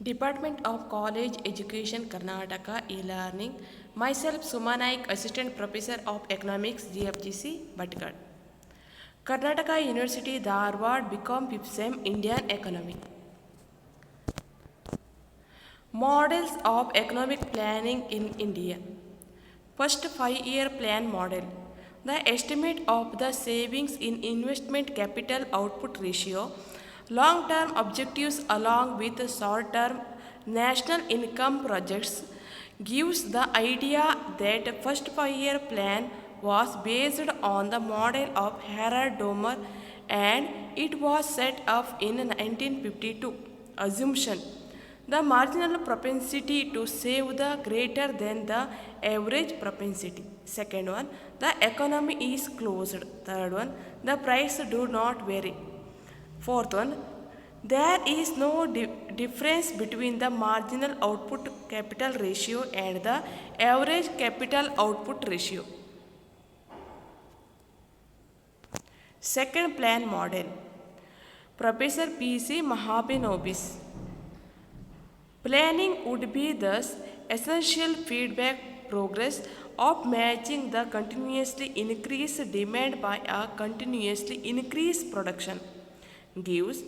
Department of College Education Karnataka e-learning. Myself Suma Naik, Assistant Professor of Economics GFGC Bhatgad. Karnataka University Dharwad become FIPSEM Indian Economy. Models of Economic Planning in India. First 5-year plan model. The estimate of the savings in investment capital output ratio, long term objectives along with short term national income projects gives the idea that first 5-year plan was based on the model of Harald Domer and it was set up in 1952. Assumption: the marginal propensity to save the greater than the average propensity. Second one, the economy is closed. Third one, the price do not vary. Fourth one, there is no difference between the marginal output capital ratio and the average capital output ratio. Second plan model. Professor P.C. Mahabinobis. Planning would be thus essential feedback progress of matching the continuously increased demand by a continuously increased production gives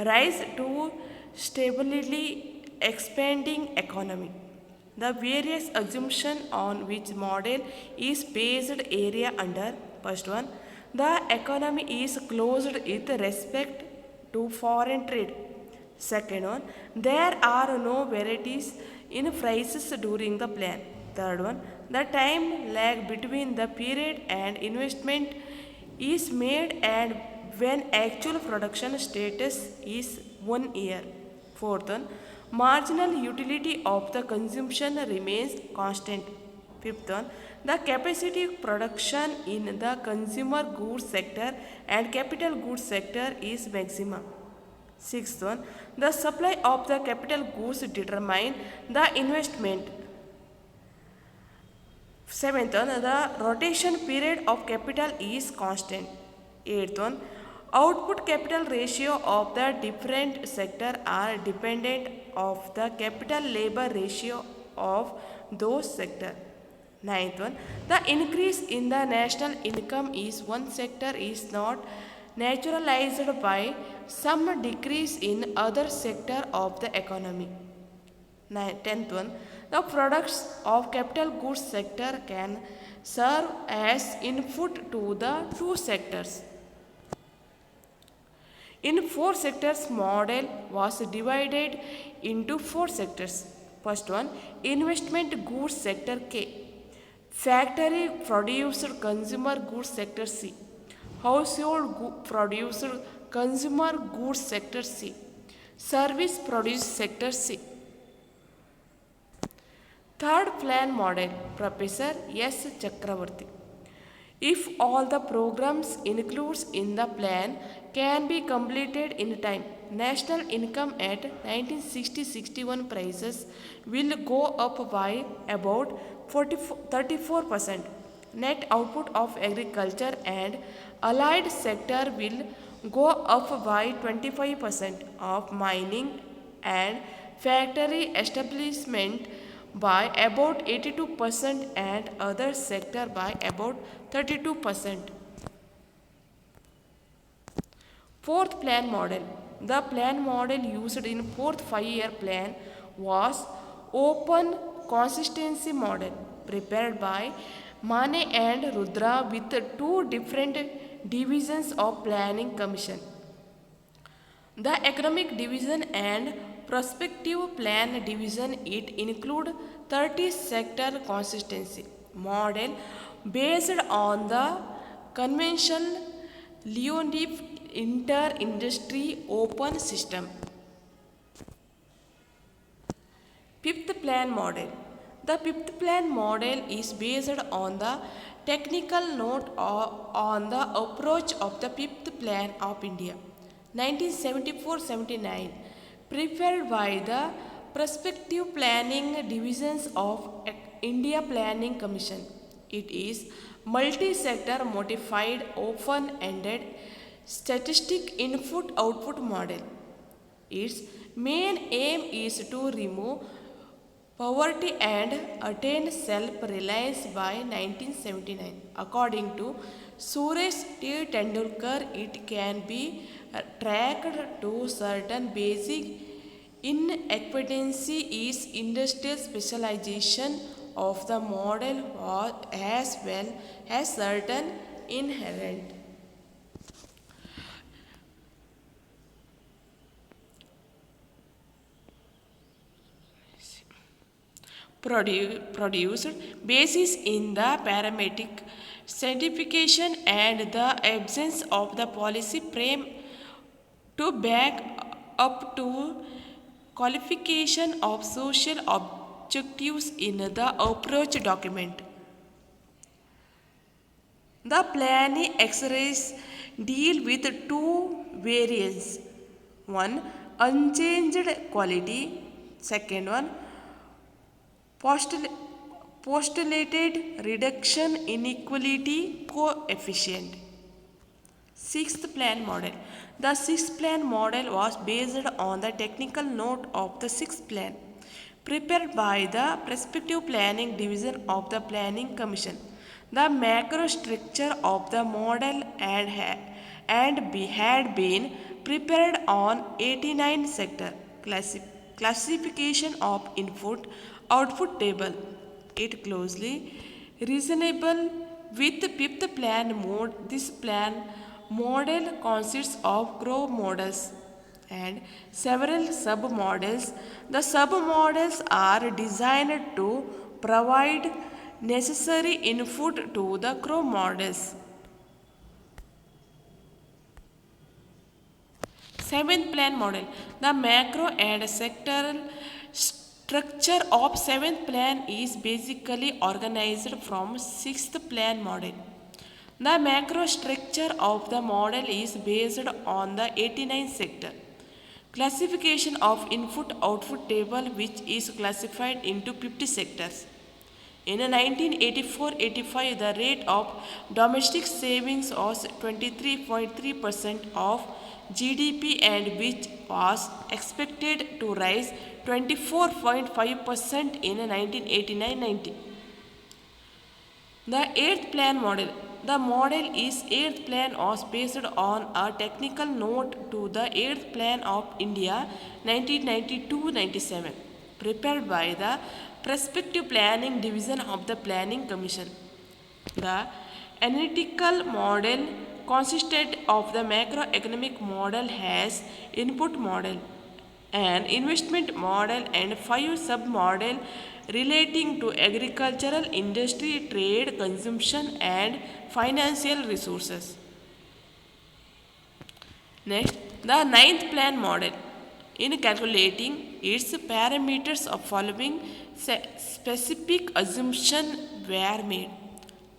rise to stably expanding economy. The various assumptions on which model is based area under. First one, the economy is closed with respect to foreign trade. Second one, there are no varieties in prices during the plan. Third one, the time lag between the period and investment is made and when actual production status is 1 year. Fourth one, marginal utility of the consumption remains constant. Fifth one, the capacity of production in the consumer goods sector and capital goods sector is maximum. Sixth one, the supply of the capital goods determine the investment. Seventh one, the rotation period of capital is constant. Eighth one, output capital ratio of the different sector are dependent of the capital labor ratio of those sector. Ninth one, the increase in the national income is one sector is not naturalized by some decrease in other sector of the economy. Tenth one, the products of capital goods sector can serve as input to the two sectors. In four sectors, model was divided into four sectors. First one, investment goods sector K, factory produced consumer goods sector C, household produced consumer goods sector C, service produced sector C. Third plan model, Professor S. Chakravarti. If all the programs included in the plan can be completed in time, national income at 1960-61 prices will go up by about 34%. Net output of agriculture and allied sector will go up by 25%, of mining and factory establishment by about 82% and other sector by about 32%. Fourth plan model. The plan model used in fourth 5-year plan was open consistency model prepared by Mane and Rudra with two different divisions of planning commission. The economic division and prospective plan division it include 30 sector consistency model based on the conventional Leontief inter-industry open system. Fifth plan model. The fifth plan model is based on the technical note on the approach of the fifth plan of India 1974-79 prepared by the prospective planning divisions of India Planning Commission. It is multi-sector modified open-ended statistic input-output model. Its Main aim is to remove poverty and attain self-reliance by 1979. According to Suresh T. Tendulkar, it can be tracked to certain basic inequities is industrial specialization of the model as well as certain inherent produced basis in the parametric certification and the absence of the policy frame to back up to qualification of social objectives in the approach document. The planning exercise deal with two variants. One, unchanged quality. Second one, postulated reduction inequality coefficient. Sixth plan model. The sixth plan model was based on the technical note of the sixth plan prepared by the Prospective Planning Division of the Planning Commission. The macro structure of the model had been prepared on 89 sector classification of input output table. It closely reasonable with fifth plan mode. This plan model consists of core models and several sub-models. The sub-models are designed to provide necessary input to the core models. Seventh plan model. The macro and sectoral structure of seventh plan is basically organized from sixth plan model. The macro structure of the model is based on the 89 sector classification of input-output table, which is classified into 50 sectors. In 1984-85, the rate of domestic savings was 23.3% of GDP, and which was expected to rise 24.5% in 1989-90. The eighth plan model. The model is eighth plan was based on a technical note to the eighth plan of India 1992-97, prepared by the Prospective Planning Division of the Planning Commission. The analytical model consisted of the macroeconomic model as input model, an investment model, and 5 sub-models relating to agricultural, industry, trade, consumption, and financial resources. Next, the ninth plan model. In calculating its parameters, of following specific assumptions were made.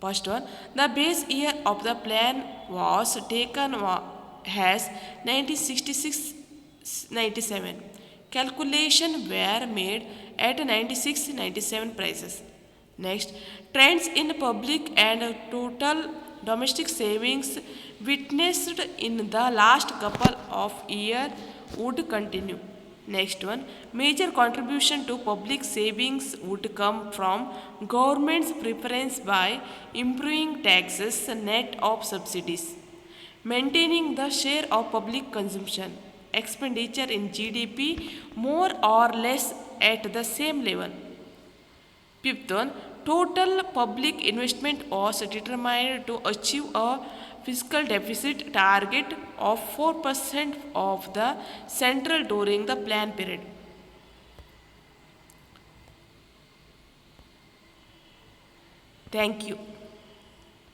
First one, the base year of the plan was taken as 1966-97. Calculations were made at 96-97 prices. Next, trends in public and total domestic savings witnessed in the last couple of years would continue. Next one, major contribution to public savings would come from government's preference by improving taxes net of subsidies, maintaining the share of public consumption expenditure in GDP more or less at the same level. Fifth one, total public investment was determined to achieve a fiscal deficit target of 4% of the central during the plan period. Thank you.